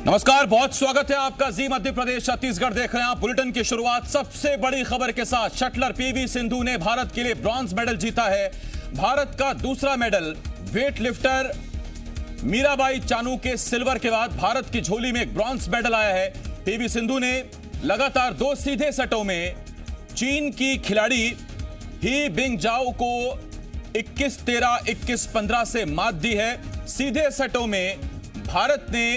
नमस्कार, बहुत स्वागत है आपका जी मध्य प्रदेश छत्तीसगढ़ देख रहे हैं आप। बुलेटिन की शुरुआत सबसे बड़ी खबर के साथ। शटलर पीवी सिंधु ने भारत के लिए ब्रॉन्ज मेडल जीता है। भारत का दूसरा medal weight lifter Mirabai Chanu के सिल्वर के बाद भारत की झोली में एक ब्रॉन्ज मेडल आया है। पीवी सिंधु ने लगातार 2 सीधे सेटों में चीन की खिलाड़ी ही बिंगजाओ को 21-13, 21-15 से मात दी है। सीधे सेटों में भारत ने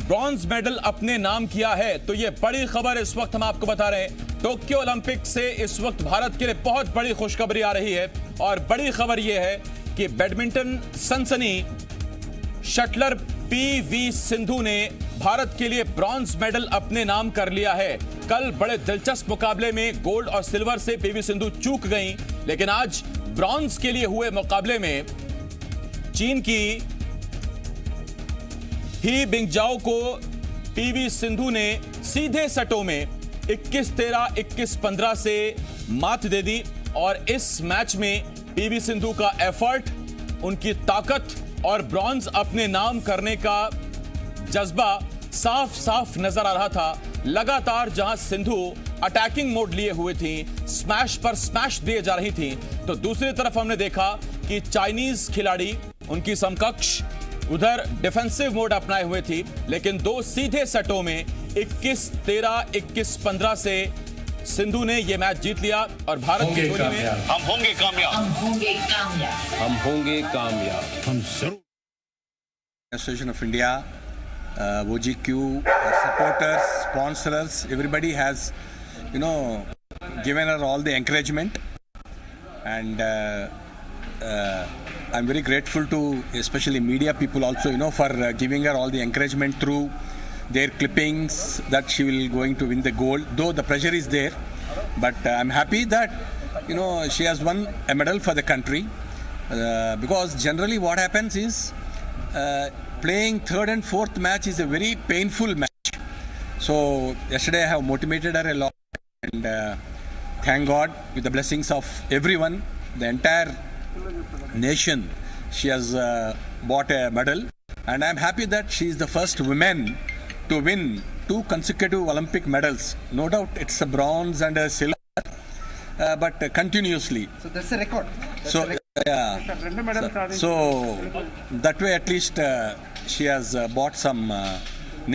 ब्रॉन्ज मेडल अपने नाम किया है। तो यह बड़ी खबर इस वक्त हम आपको बता रहे हैं। टोक्यो ओलंपिक से इस वक्त भारत के लिए बहुत बड़ी खुशखबरी आ रही है और बड़ी खबर यह है कि बैडमिंटन सनसनी शटलर पीवी सिंधु ने भारत के लिए ब्रॉन्ज मेडल अपने नाम कर लिया है। कल बड़े दिलचस्प मुकाबले में गोल्ड और सिल्वर से पीवी सिंधु चूक गई, लेकिन आज ब्रॉन्ज के लिए हुए मुकाबले में चीन की ही बिंगजाओ को पीवी सिंधु ने सीधे सेटों में 21-13, 21-15 से मात दे दी। और इस मैच में पीवी सिंधु का एफर्ट, उनकी ताकत और ब्रॉन्ज अपने नाम करने का जज्बा साफ साफ नजर आ रहा था। लगातार जहां सिंधु अटैकिंग मोड लिए हुए थी, स्मैश पर स्मैश दिए जा रही थी, तो दूसरी तरफ हमने देखा कि चाइनीज खिलाड़ी, उनकी समकक्ष, उधर डिफेंसिव मोड अपनाए हुए थी। लेकिन 2 सीधे सेटों में 21-13, 21-15 से सिंधु ने यह मैच जीत लिया और भारत की झोली में हम होंगे कामयाब, हम होंगे कामयाब, हम होंगे कामयाब, हम जरूर। Association of India, OGQ, supporters, sponsors, everybody has, given her all the encouragement, and I'm very grateful to especially media people also, for giving her all the encouragement through their clippings that she will going to win the gold. Though the pressure is there, but I'm happy that she has won a medal for the country, because generally what happens is playing third and fourth match is a very painful match. So yesterday I have motivated her a lot, and thank God, with the blessings of everyone, the entire nation, she has bought a medal, and I'm happy that she is the first woman to win 2 consecutive Olympic medals. No doubt it's a bronze and a silver, but continuously. So that's a record. So that way at least she has bought some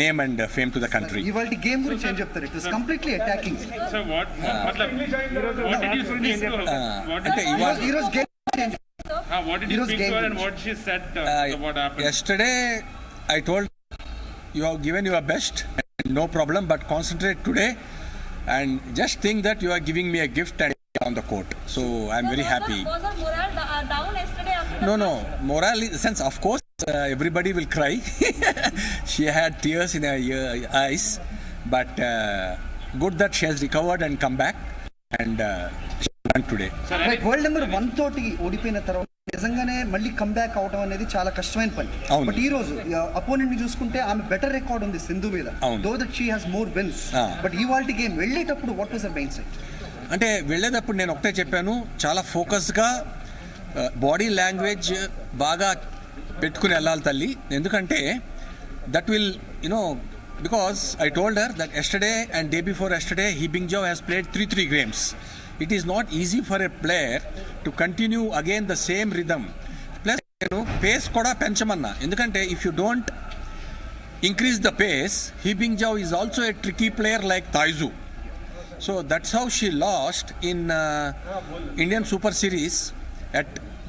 name and fame to the country. ఇవాళ game గురించి ఏం చెప్తారు? It was completely attacking. So what did you speak to her? అంటే ఇవాళ ఈ రోజు game What did you speak to her and what she said? What happened? yesterday I told you have given your best, no problem, but concentrate today and just think that you are giving me a gift and on the court. So I'm very happy. Was her morale down yesterday after the No, morale in the sense, of course, everybody will cry. She had tears in her eyes, but good that she has recovered and come back, and she won today. World number 1 తోటి ఓడిపోయిన తర్వాత నిజంగానే మళ్ళీ comeback అవడం అనేది చాలా కష్టమైన పని. అవును. బట్ ఈ రోజు అపోనెంట్ ని చూసుకుంటే ఆమె బెటర్ రికార్డ్ ఉంది సింధు మీద. అవును. Though that she has more wins. But ఇవాల్టి గేమ్ వెళ్ళేటప్పుడు what was her mindset? అంటే వెళ్ళేటప్పుడు నేను ఒకటే చెప్పాను, చాలా ఫోకస్గా బాడీ లాంగ్వేజ్ బాగా పెట్టుకుని వెళ్ళాలి తల్లి. ఎందుకంటే that will because I told her that yesterday and day before yesterday He Bingzhou has played 3 games. It is not easy for a player to continue again the same rhythm. Plus pace కూడా పెంచమన్నా, ఎందుకంటే if you don't increase the pace, He Bingzhou is also a tricky player like Taizu. So that's how she lost in Indian Super Series.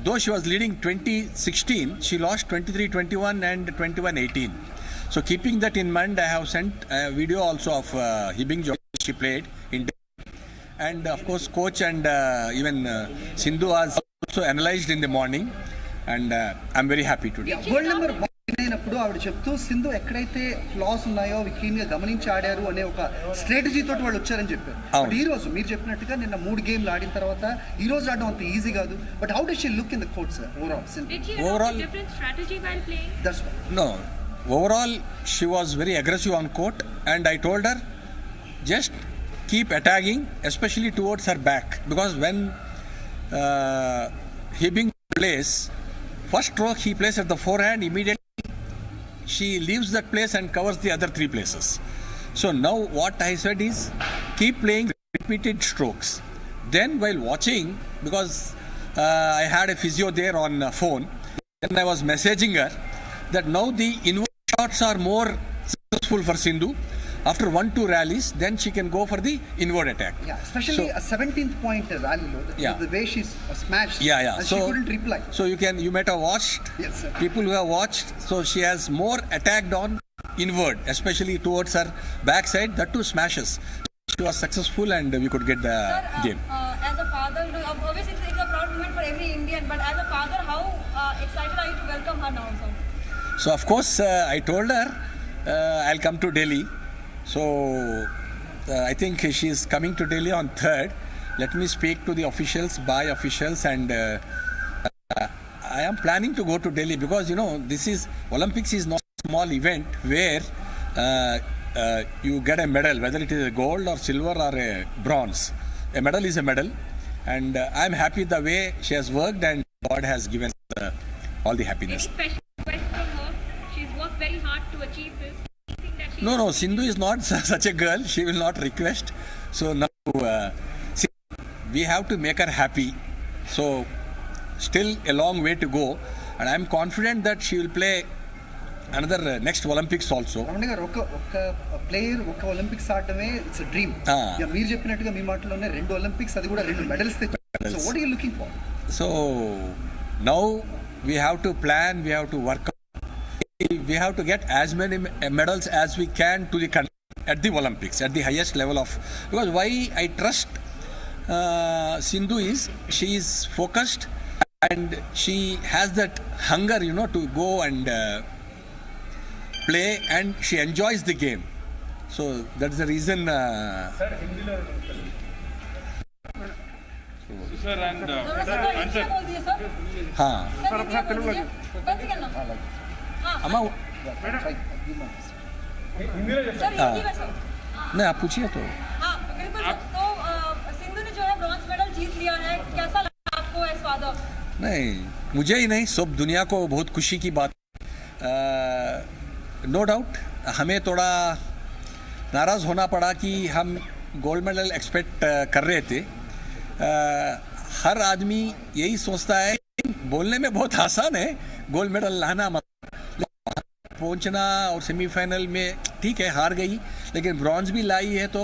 Though she was leading 2016, she lost 23-21 and 21-18. So keeping that in mind, I have sent a video also of He Bingzhou she played in, and of course coach and even Sindhu has also analyzed in the morning, and I'm very happy today. World number 1 అయినప్పుడు ఆవిడ చెప్తూ సింధు ఎక్కడైతే floss ఉన్నాయో అవి clean గా గమనించి ఆడారు అనే ఒక స్ట్రాటజీ తోటి వాళ్ళు వచ్చారని చెప్పారు. బట్ ఈ రోజు మీరు చెప్పినట్టుగా నిన్న 3 గేమ్లు ఆడిన తర్వాత ఈ రోజు ఆడడం అంత ఈజీ కాదు. But how does she look in the court sir overall? Did she Overall- adopt a different strategy while playing? That's No, overall she was very aggressive on court, and I told her just keep attacking, especially towards her back, because when He Bingzhou plays first stroke, he plays at the forehand, immediately she leaves that place and covers the other 3 places. So now what I said is keep playing repeated strokes. Then while watching, because I had a physio there on phone, then I was messaging her that now the inward shots are more successful for Sindhu. After 1-2 rallies, then she can go for the inward attack. Yeah, especially a 17th point rally, the way she's smashed. Yeah. And So she couldn't reply. So you might have watched. Yes, sir. People who have watched. So she has more attacked on inward, especially towards her backside. That too smashes. She was successful, and we could get the game. As a father, obviously it's a proud moment for every Indian, but as a father, how excited are you to welcome her now, sir? So of course, I told her I'll come to Delhi. So I think she is coming to Delhi on 3rd. Let me speak to the officials, by officials, and I am planning to go to Delhi because this is Olympics is not a small event where you get a medal, whether it is a gold or silver or a bronze. A medal is a medal, and I'm happy the way she has worked, and God has given all the happiness. Any special request from her? She's worked very hard to achieve this. No, Sindhu is not such a girl. She will not request. So now we have to make her happy. So still a long way to go, and I'm confident that she will play another next Olympics also. Ramana గారు ఒక player ఒక Olympics ఆడటమే it's a dream. మీరు చెప్పినట్టుగా మీ మాటలోనే 2 Olympics, అది కూడా 2 medals తెచ్చారు. So what are you looking for? So now we have to plan, we have to work. We have to get as many medals as we can to the country at the Olympics, at the highest level of. Because why I trust Sindhu is she is focused and she has that hunger, to go and play, and she enjoys the game. So that's the reason. Sir, and answer. हाँ. अम्मा नहीं, आप पूछिए तो. हाँ बिल्कुल. तो सिंधु ने जो है ब्रॉन्ज मेडल जीत लिया है, कैसा लगा आपको एज फादर? नहीं, मुझे ही नहीं, सब दुनिया को बहुत खुशी की बात. नो डाउट हमें थोड़ा नाराज़ होना पड़ा कि हम गोल्ड मेडल एक्सपेक्ट कर रहे थे. हर आदमी यही सोचता है, बोलने में बहुत आसान है गोल्ड मेडल लाना, पहुंचना और सेमीफाइनल में ठीक है हार गई, लेकिन ब्रॉन्ज भी लाई है. तो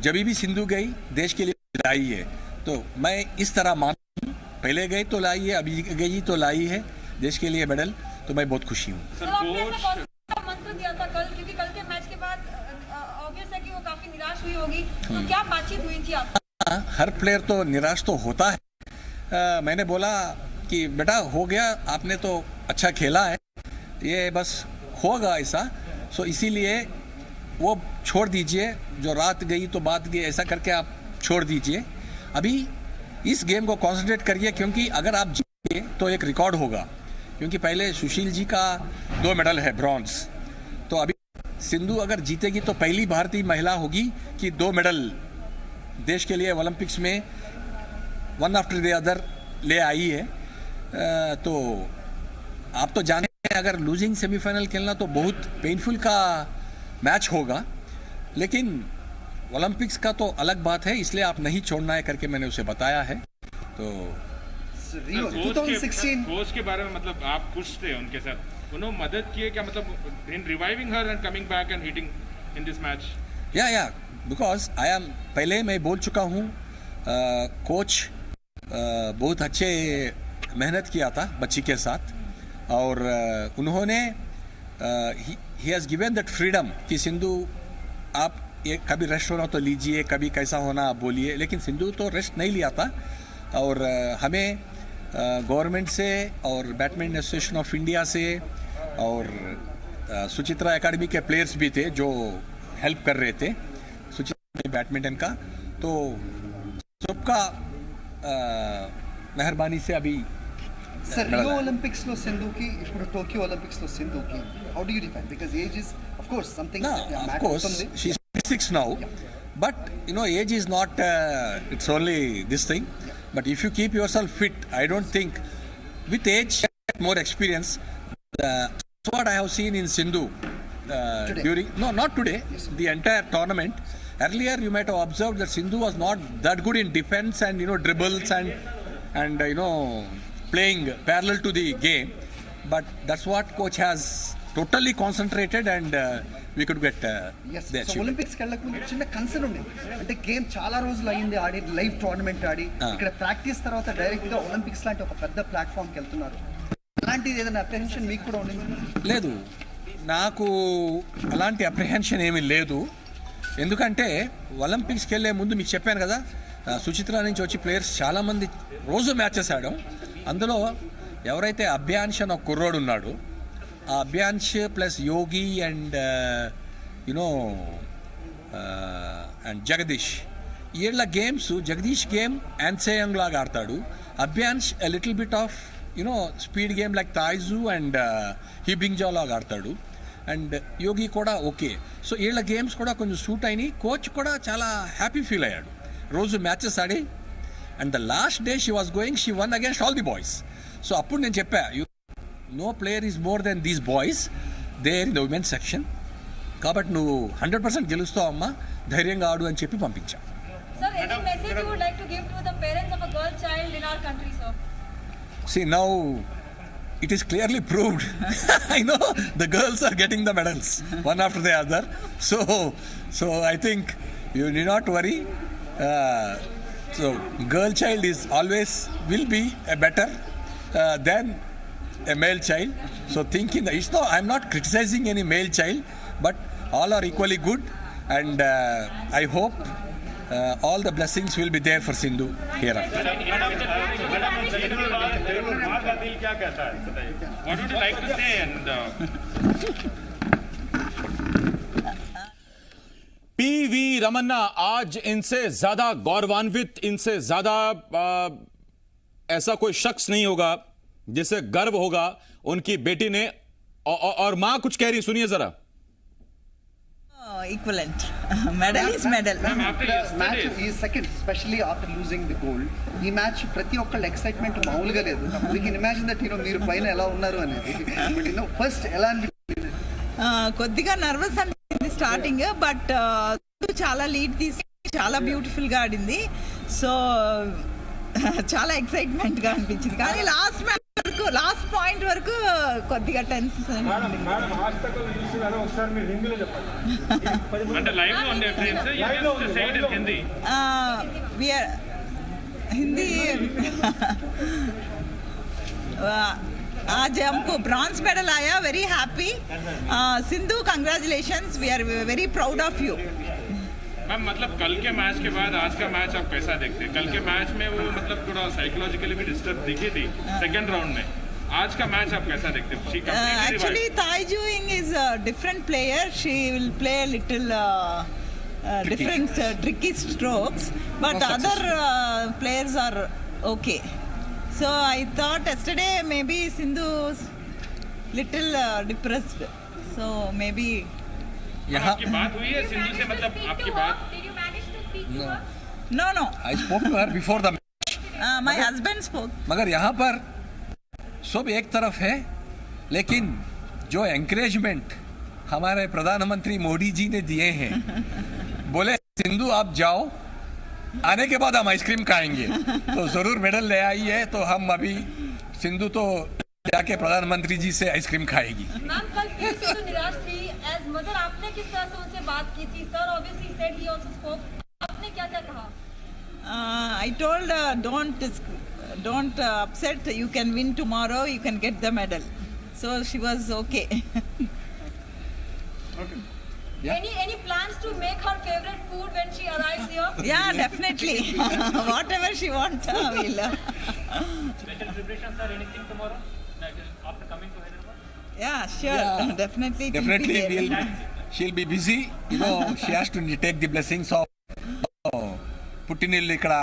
जब भी सिंधु गई देश के लिए लाई है. तो मैं इस तरह मानता हूँ, पहले गई तो लाई है, अभी गई तो लाई है देश के लिए मेडल. तो मैं बहुत खुशी हूँ. मंत्र दिया था कल, क्योंकि कल के मैच के बाद ऑब्वियस है कि वो काफी निराश हुई होगी, तो क्या बातचीत हुई थी आप? हर प्लेयर तो निराश तो होता है. मैंने बोला कि बेटा हो गया, आपने तो अच्छा खेला है, ये बस होगा ऐसा. सो इसीलिए वो छोड़ दीजिए, जो रात गई तो बात गई, ऐसा करके आप छोड़ दीजिए. अभी इस गेम को कंसंट्रेट करिए, क्योंकि अगर आप जीते तो एक रिकॉर्ड होगा, क्योंकि पहले सुशील जी का 2 मेडल है ब्रॉन्ज. तो अभी सिंधु अगर जीतेगी तो पहली भारतीय महिला होगी कि 2 मेडल देश के लिए ओलंपिक्स में वन आफ्टर द अदर ले आई है. तो आप तो जानते हैं, अगर लूजिंग सेमीफाइनल खेलना तो बहुत पेनफुल का मैच होगा, लेकिन ओलंपिक्स का तो अलग बात है, इसलिए आप नहीं छोड़ना है करके मैंने उसे बताया है. तो रियो 2016 कोच के बारे में, मतलब आप खुश थे उनके साथ, उन्होंने मदद की है क्या, मतलब in reviving her and coming back and hitting in this match? या बिकॉज आई एम, पहले मैं बोल चुका हूँ, कोच बहुत अच्छे मेहनत किया था बच्ची के साथ, और उन्होंने he has given that freedom कि सिंधु आप एक कभी रेस्ट होना तो लीजिए, कभी कैसा होना आप बोलिए. लेकिन सिंधु तो रेस्ट नहीं लिया था, और हमें गवर्नमेंट से और बैडमिंटन एसोसिएशन ऑफ इंडिया से और सुचित्रा एकेडमी के प्लेयर्स भी थे जो हेल्प कर रहे थे सुचित्रा बैडमिंटन का. तो सबका मेहरबानी से अभी సార్ రియో ఒలింపిక్స్ లో సింధుకి, ఇప్పుడు టోక్యో ఒలింపిక్స్ లో సింధుకి, how do you define, because age is of course something of course she is 26 now, but age is not it's only this thing. But if you keep yourself fit, I don't think with age more experience, what I have seen in Sindhu during, no, not today, the entire tournament. Earlier, you might have observed that Sindhu was not that good in defense and dribbles and playing parallel to the game. But that's what coach has totally concentrated, and we could get the achievement. ఒలింపిక్స్కి వెళ్ళక ముందు చిన్న concern ఉండేది. అంటే game చాలా రోజులు అయింది ఆడి, live tournament ఆడి, ఇక్కడ practice తర్వాత డైరెక్ట్ గా ఒలింపిక్స్ లాంటి ఒక పెద్ద ప్లాట్ఫామ్ కి వెళ్తున్నారు. అలాంటిది ఏదైనా అప్రిహెన్షన్ మీకు కూడా ఉండింది? లేదు, నాకు అలాంటి అప్రిహెన్షన్ ఏమీ లేదు. ఎందుకంటే ఒలింపిక్స్కి వెళ్ళే ముందు మీకు చెప్పాను కదా, సుచిత్ర నుంచి వచ్చి ప్లేయర్స్ చాలామంది రోజు మ్యాచెస్ ఆడాం. అందులో ఎవరైతే అభ్యాన్ష్ అని ఒక కుర్రోడు ఉన్నాడు, ఆ Abhyansh plus Yogi and and Jagadish, వీళ్ళ గేమ్స్, జగదీష్ గేమ్ యాన్సేయంగ్ లాగా ఆడతాడు. Abhyansh a little bit of speed game like Tai Tzu and He Bingjiao లాగా ఆడతాడు. అండ్ యోగి కూడా ఓకే. సో వీళ్ళ గేమ్స్ కూడా కొంచెం సూట్ అయినాయి. కోచ్ కూడా చాలా హ్యాపీ ఫీల్ అయ్యాడు రోజు మ్యాచెస్ ఆడి. And the last day she was going, she won against all the boys. So అప్పుడు నేను చెప్పా, no player is more than these boys there in the women's section, కాబట్టి నువ్వు 100% గెలుస్తావు అమ్మా, ధైర్యంగా ఆడు అని చెప్పి పంపించా. Sir, any message you would like to give to the parents of a girl child in our country, sir? See, now it is clearly proved. I know the girls are getting the medals one after the other. So I think you need not worry. So girl child is always will be a better than a male child. So thinking that it's not, I'm not criticizing any male child, but all are equally good, and I hope all the blessings will be there for Sindhu hereafter. What would you like to say? And P V Ramana आज इनसे ज्यादा गौरवान्वित, इनसे ज्यादा ऐसा कोई शख्स नहीं होगा जिसे गर्व होगा उनकी बेटी ने। और मां कुछ कह रही, सुनिए जरा। Equivalent. Medal is medal. Match ఈ second specially after losing the gold, ఈ మ్యాచ్ ప్రతి ఒక్కళ్ళ ఎక్సైట్మెంట్ మామూలుగా లేదు. వీ కెన్ ఇమాజిన్ దట్ మీరు పైన ఎలా ఉన్నారు అనేది. బట్ ఫస్ట్ ఎలా అనిపించింది? కొద్దిగా నర్వస్ అనిపించింది స్టార్టింగ్, బట్ చాలా లీడ్ తీసుకుని చాలా బ్యూటిఫుల్ గా ఆడింది. సో చాలా ఎక్సైట్మెంట్ గా అనిపించింది. కానీ లాస్ట్ మ్యాచ్ వరకు, లాస్ట్ పాయింట్ వరకు కొద్దిగా టెన్షన్. అంటే లైవ్ లో ఉండే ఫ్రెండ్స్ సైడ్ హిందీ हिंदी आज हमको ब्रॉन्ज मेडल आया, very happy. Sindhu congratulations, we are very proud of you. Ma'am मतलब कल के मैच के बाद आज का मैच आप कैसा देखते हैं? कल के मैच में वो मतलब थोड़ा साइकोलॉजिकली भी डिस्टर्ब दिखी थी सेकंड राउंड में. आज का मैच आप कैसा देखते हैं? Actually Taiju Ying is a different player. She will play a little different tricky strokes, but other players are okay. So I thought yesterday maybe Sindhu's little depressed, so maybe आपकी बात हुई है सिंधु से? मतलब आपकी बात? Did you manage to speak to her? no I spoke to her before the match. my husband spoke. मगर यहाँ पर सब एक तरफ है, लेकिन जो एंकरेजमेंट हमारे प्रधानमंत्री मोदी जी ने दिए हैं, बोले सिंधु आप जाओ, आने के बाद हम आइसक्रीम खाएंगे, तो जरूर मेडल ले आई है, तो हम अभी सिंधु तो जाके प्रधानमंत्री जी से आइसक्रीम खाएगी. मैम कल फिर से तो निराश थी एज मदर, आपने किस तरह से उनसे बात की थी? Sir obviously said he also spoke, आपने क्या क्या कहा? I told don't upset, you can win tomorrow, you can get the medal. So she was okay. Any plans to make her favorite food when she arrives here? Yeah, definitely. Whatever she wants, we'll. Special preparations or anything tomorrow? Like after coming to Hyderabad? Yeah, sure. Yeah. Definitely. it will Definitely be there. she'll be busy. She has to take the blessings of పుట్టినిల్లు ఇక్కడ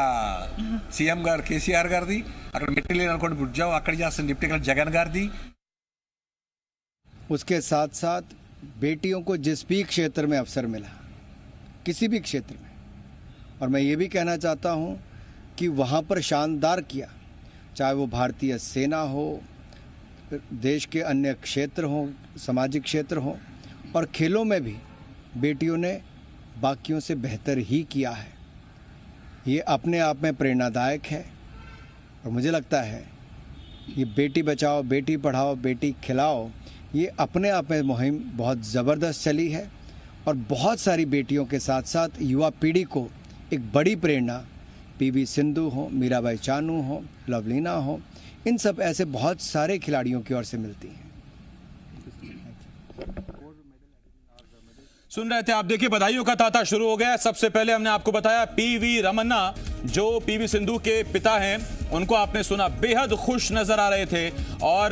CM గారు కేసీఆర్ గారిది, అక్కడ మెట్టిల్లు అనుకోండి బుజ్జావు అక్కడ చేస్తున్న deputy collector Jagan గారిది. उसके साथ साथ बेटियों को जिस भी क्षेत्र में अवसर मिला, किसी भी क्षेत्र में, और मैं ये भी कहना चाहता हूँ कि वहाँ पर शानदार किया, चाहे वो भारतीय सेना हो, देश के अन्य क्षेत्र हों, सामाजिक क्षेत्र हों और खेलों में भी बेटियों ने बाकियों से बेहतर ही किया है। ये अपने आप में प्रेरणादायक है और मुझे लगता है ये बेटी बचाओ, बेटी पढ़ाओ, बेटी खिलाओ, ये अपने आप में मुहिम बहुत ज़बरदस्त चली है और बहुत सारी बेटियों के साथ साथ युवा पीढ़ी को एक बड़ी प्रेरणा पीवी सिंधु हो, मीराबाई चानू हो, लवलीना हो, इन सब ऐसे बहुत सारे खिलाड़ियों की ओर से मिलती हैं। सुन रहे थे आप, देखिए बधाइयों का तांता शुरू हो गया है। सबसे पहले हमने आपको बताया पीवी रमन्ना जो पीवी सिंधु के पिता हैं, उनको आपने सुना, बेहद खुश नजर आ रहे थे। और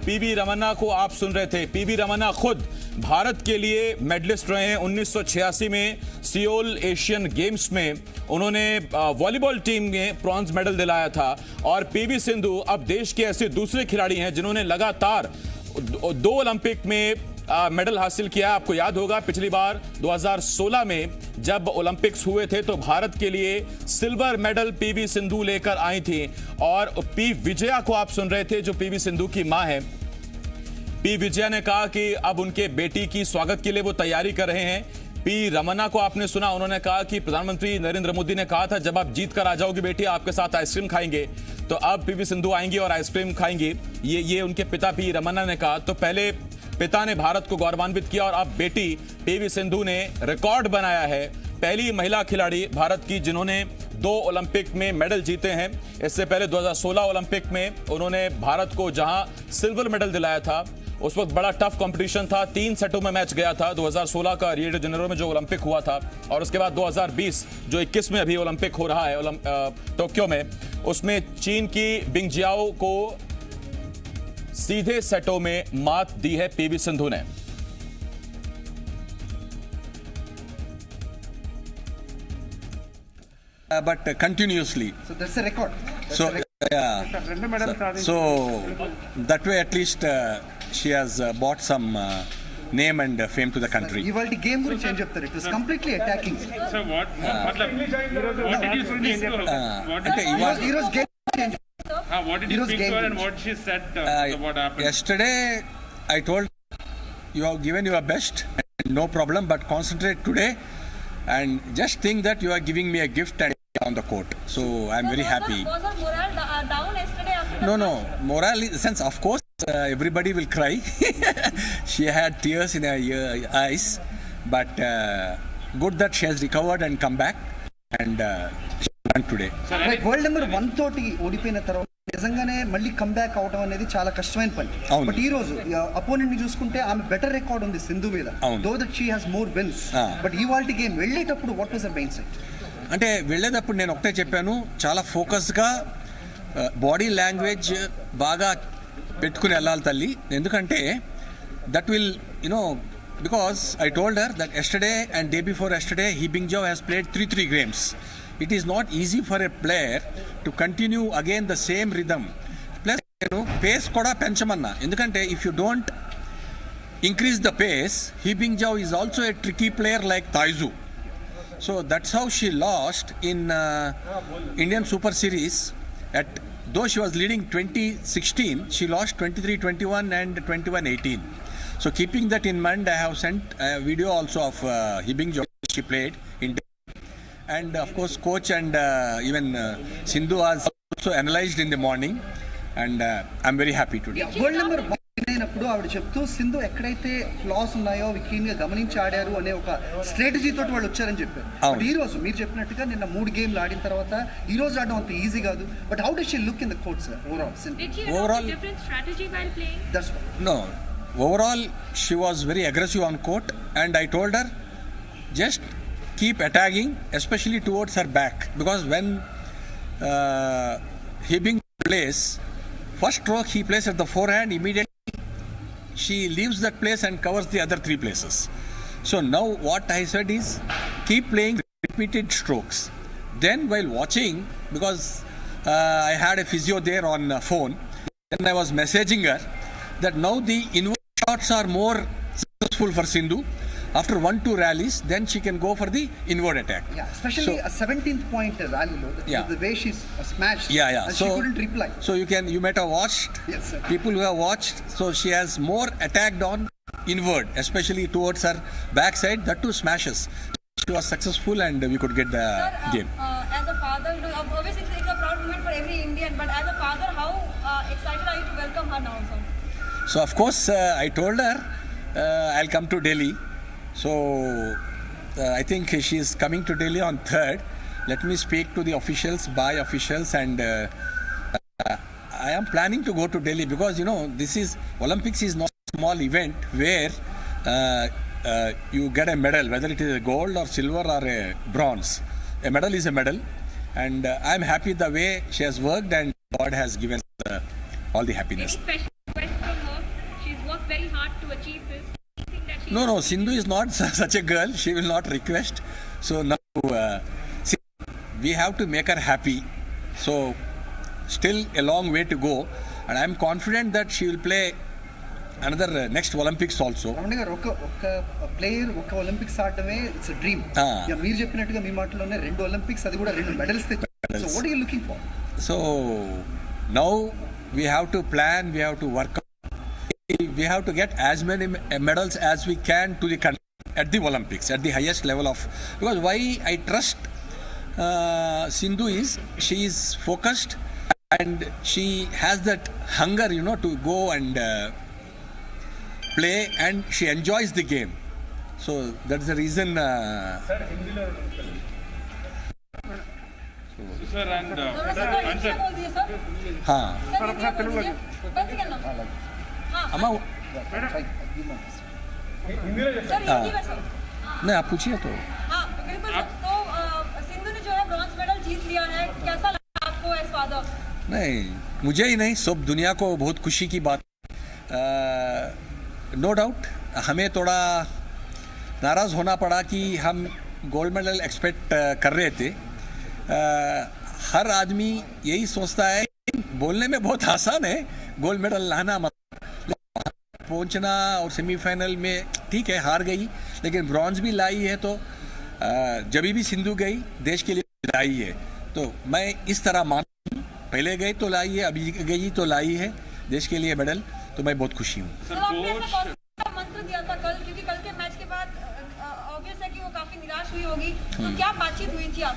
पीवी रमन्ना को आप सुन रहे थे, पीवी रमन्ना खुद भारत के लिए मेडलिस्ट रहे हैं। 1986 में सियोल एशियन गेम्स में उन्होंने वॉलीबॉल टीम में ब्रॉन्ज मेडल दिलाया था। और पीवी सिंधु अब देश के ऐसे दूसरे खिलाड़ी हैं जिन्होंने लगातार 2 ओलंपिक में मेडल हासिल किया। आपको याद होगा पिछली बार 2016 में जब ओलंपिक्स हुए थे तो भारत के लिए सिल्वर मेडल पीवी सिंधु लेकर आई थी। और पी विजया को आप सुन रहे थे जो पीवी सिंधु की मां है। पी विजया ने कहा कि अब उनके बेटी की स्वागत के लिए वो तैयारी कर रहे हैं। पी रमन्ना को आपने सुना, उन्होंने कहा कि प्रधानमंत्री नरेंद्र मोदी ने कहा था जब आप जीत कर आ जाओगे बेटी आपके साथ आइसक्रीम खाएंगे, तो अब पीवी सिंधु आएंगी और आइसक्रीम खाएंगी। ये उनके पिता पी रमन्ना ने कहा। तो पहले पिता ने भारत को गौरवान्वित किया और अब बेटी पीवी सिंधु ने रिकॉर्ड बनाया है। पहली महिला खिलाड़ी भारत की जिन्होंने 2 ओलंपिक में मेडल जीते हैं। इससे पहले 2016 ओलंपिक में उन्होंने भारत को जहां सिल्वर मेडल दिलाया था, उस वक्त बड़ा टफ कंपटीशन था, 3 सेटों में मैच गया था। 2016 का रियो डी जेनेरो में जो ओलंपिक हुआ था और उसके बाद 2020 जो 21 में अभी ओलंपिक हो रहा है टोक्यो में, उसमें चीन की बिंगजियाओ को सीधे सेटों में मात दी है पीवी सिंधु ने। But continuously. So that's a record. So that way at least she has brought some name and fame to the country. ఇవాల్టి గేమ్ గురించి ఏం చెప్తారు? It was completely attacking. So what did you speak to her? ఈరోజు game What did you speak to her and what she said? What happened? Yesterday I told you have given your best, no problem, but concentrate today and just think that you are giving me a gift and on the court. So I'm very happy. Was her morale down yesterday after the No, morale in the sense, of course, everybody will cry. She had tears in her eyes, but good that she has recovered and come back and she won today. World number 1 తోటి ఓడిపోయిన తర్వాత నిజంగానే మళ్ళీ comeback అవడం అనేది చాలా కష్టమైన పని. బట్ ఈ రోజు అపోనెంట్ ని చూసుకుంటే ఆమె బెటర్ రికార్డ్ ఉంది సింధు మీద. Though that she has more wins. But ఇవాల్టి గేమ్ వెళ్ళేటప్పుడు what was her mindset? అంటే వెళ్ళేటప్పుడు నేను ఒకటే చెప్పాను, చాలా ఫోకస్గా బాడీ లాంగ్వేజ్ బాగా పెట్టుకుని వెళ్ళాలి తల్లి. ఎందుకంటే that will because I told her that yesterday and day before yesterday He Bingjiao has played 3 games. It is not easy for a player to continue again the same rhythm. Plus pace kuda penchamanna, endukante if you don't increase the pace, He Bingjiao is also a tricky player like Taizu. So that's how she lost in Indian Super Series. Though she was leading 2016, she lost 23-21 and 21-18. So keeping that in mind, I have sent a video also of He Bingjiao she played in. And of course coach and even Sindhu has also analyzed in the morning and I'm very happy today. World number 1 అయినప్పుడు ఆవిడ చెప్తూ సింధు ఎక్కడైతే floss ఉన్నాయో అవి clean గా గమనించి ఆడారు అనే ఒక స్ట్రాటజీ తోటి వాళ్ళు వచ్చారని చెప్పారు. బట్ ఈ రోజు మీరు చెప్పినట్టుగా నిన్న 3 గేమ్లు ఆడిన తర్వాత ఈ రోజు ఆడడం అంత ఈజీ కాదు. But how does she look in the court sir overall different strategy while playing? That's no. Overall, she was very aggressive on court, and I told her just keep attacking, especially towards her back, because when he plays first stroke, he plays at the forehand. Immediately, she leaves that place and covers the other 3 places. So now, what I said is keep playing repeated strokes. Then, while watching, because I had a physio there on phone, then I was messaging her that now the inward shots are more successful for Sindhu. after 1-2 rallies, then she can go for the inward attack. Yeah, especially So- a 17th point rally, Yeah. the way she's smashed. Yeah. And So she couldn't reply. So you might have watched. Yes, sir. People who have watched. So she has more attacked on inward, especially towards her backside. That too smashes. She was successful, and we could get the game. As a father, obviously it's a proud moment for every Indian. But as a father, how excited are you to welcome her now, sir? So of course I told her I'll come to Delhi. So I think she is coming to Delhi on 3rd. Let me speak to the officials, by officials, and I am planning to go to Delhi because this is Olympics is not a small event where you get a medal, whether it is a gold or silver or a bronze. A medal is a medal, and I'm happy the way she has worked, and God has given all the happiness. Any special request from her? She's worked very hard to achieve this. No, Sindhu is not such a girl. She will not request. So now see, we have to make her happy. So still a long way to go, and I'm confident that she will play another next Olympics also. Ramana గారు ఒక player ఒక Olympics ఆడటమే it's dream. మీరు చెప్పినట్టుగా మీ మాటలోనే 2 Olympics, అది కూడా 2 medals తెచ్చారు. So what are you looking for? So now we have to plan, we have to work. We have to get as many medals as we can to the country at the Olympics, at the highest level of. Because why I trust Sindhu is she is focused and she has that hunger, to go and play, and she enjoys the game. So that's the reason. Sir, and sir, बोल दिए sir. हाँ sir Hindi बोल दीजिए. बस second ना. हाँ. अम्मा sir Hindi में सर. नहीं, आप पूछिए तो. हाँ बिल्कुल सर. तो सिंधु ने जो है ब्रॉन्ज मेडल जीत लिया है, कैसा लगा आपको एज फादर? नहीं, मुझे ही नहीं, सब दुनिया को बहुत खुशी की बात. नो डाउट हमें थोड़ा नाराज़ होना पड़ा कि हम गोल्ड मेडल एक्सपेक्ट कर रहे थे. हर आदमी यही सोचता है, बोलने में बहुत आसान है गोल्ड मेडल लाना, पहुंचना और सेमीफाइनल में ठीक है हार गई, लेकिन ब्रॉन्ज भी लाई है. तो जब भी सिंधु गई देश के लिए लाई है. तो मैं इस तरह मानता हूँ, पहले गई तो लाई है, अभी गई तो लाई है देश के लिए मेडल. तो मैं बहुत खुशी हूँ. सर आपने ऐसा कौन सा मंत्र दिया था कल, क्योंकि कल के मैच के बाद ऑब्वियस है कि वो काफी निराश हुई होगी, तो क्या बातचीत हुई थी आप?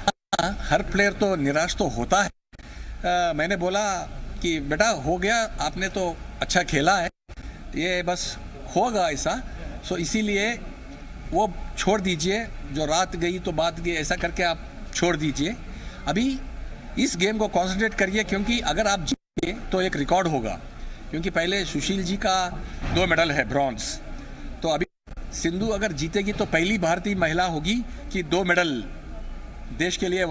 हर प्लेयर तो निराश तो होता है. मैंने बोला कि बेटा हो गया, आपने तो अच्छा खेला है, ये बस होगा ऐसा. सो इसीलिए वो छोड़ दीजिए, जो रात गई तो बात गई, ऐसा करके आप छोड़ दीजिए. अभी इस गेम को कंसंट्रेट करिए, क्योंकि अगर आप जीते तो एक रिकॉर्ड होगा, क्योंकि पहले सुशील जी का 2 मेडल है ब्रॉन्ज. तो अभी सिंधु अगर जीतेगी तो पहली भारतीय महिला होगी कि 2 मेडल देश के लिए